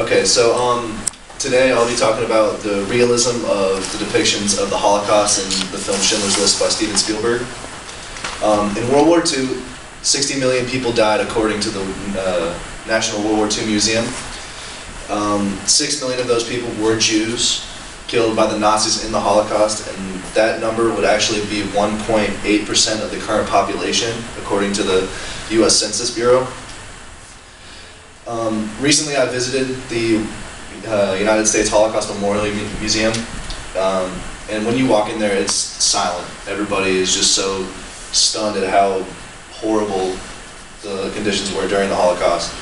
Okay, so today I'll be talking about the realism of the depictions of the Holocaust in the film Schindler's List by Steven Spielberg. In World War II, 60 million people died according to the National World War II Museum. 6 million of those people were Jews killed by the Nazis in the Holocaust, and that number would actually be 1.8% of the current population, according to the U.S. Census Bureau. Recently I visited the United States Holocaust Memorial Museum, and when you walk in there, it's silent. Everybody is just so stunned at how horrible the conditions were during the Holocaust.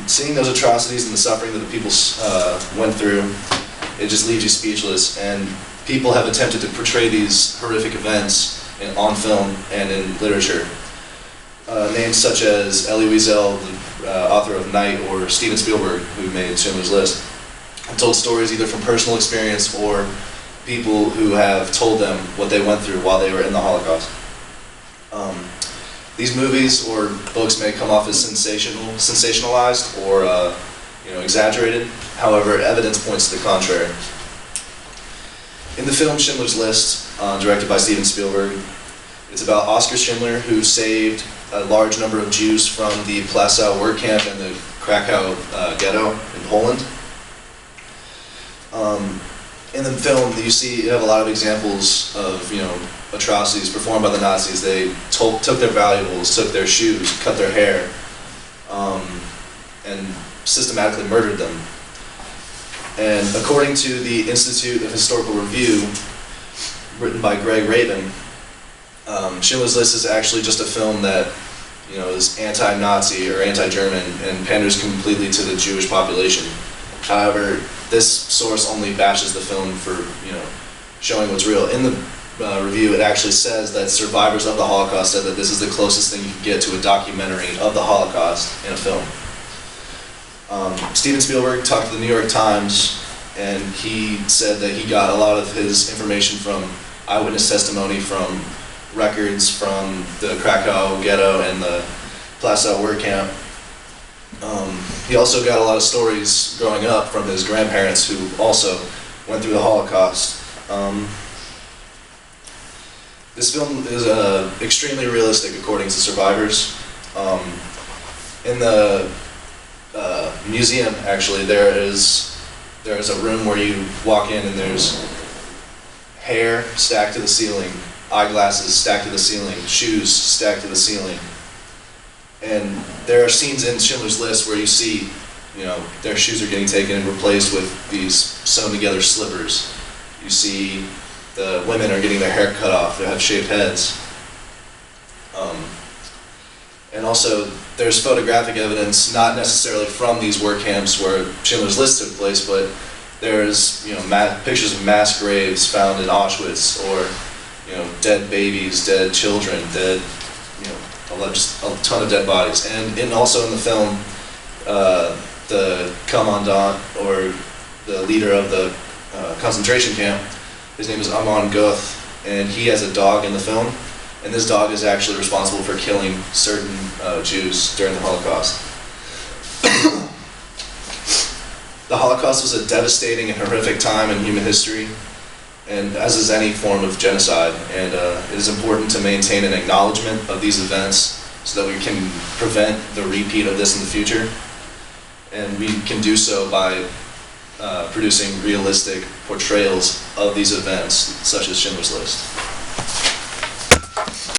Seeing those atrocities and the suffering that the people went through, it just leaves you speechless, and people have attempted to portray these horrific events on film and in literature. Names such as Elie Wiesel, the author of Night, or Steven Spielberg, who made Schindler's List, have told stories either from personal experience or people who have told them what they went through while they were in the Holocaust. These movies or books may come off as sensationalized or exaggerated. However, evidence points to the contrary. In the film Schindler's List, directed by Steven Spielberg, it's about Oskar Schindler, who saved a large number of Jews from the Plaszow work camp and the Krakow ghetto in Poland. In the film, you have a lot of examples of atrocities performed by the Nazis. They took their valuables, took their shoes, cut their hair, and systematically murdered them. And according to the Institute of Historical Review, written by Greg Raven, Schindler's List is actually just a film that is anti-Nazi or anti-German and panders completely to the Jewish population. However, this source only bashes the film for showing what's real. In the review, it actually says that survivors of the Holocaust said that this is the closest thing you can get to a documentary of the Holocaust in a film. Steven Spielberg talked to the New York Times, and he said that he got a lot of his information from eyewitness testimony, from records from the Krakow ghetto and the Plaszow work camp. He also got a lot of stories growing up from his grandparents who also went through the Holocaust. This film is extremely realistic according to survivors. In the museum, actually, there is a room where you walk in and there's hair stacked to the ceiling, eyeglasses stacked to the ceiling, shoes stacked to the ceiling. And there are scenes in Schindler's List where you see, their shoes are getting taken and replaced with these sewn together slippers. You see the women are getting their hair cut off, they have shaved heads. And also, there's photographic evidence, not necessarily from these work camps where Schindler's List took place, but there's pictures of mass graves found in Auschwitz, or dead babies, dead children, dead, just a ton of dead bodies. And also in the film, the commandant, or the leader of the concentration camp, his name is Amon Goth, and he has a dog in the film, and this dog is actually responsible for killing certain Jews during the Holocaust. The Holocaust was a devastating and horrific time in human history, and as is any form of genocide, and it is important to maintain an acknowledgement of these events so that we can prevent the repeat of this in the future. And we can do so by producing realistic portrayals of these events, such as Schindler's List.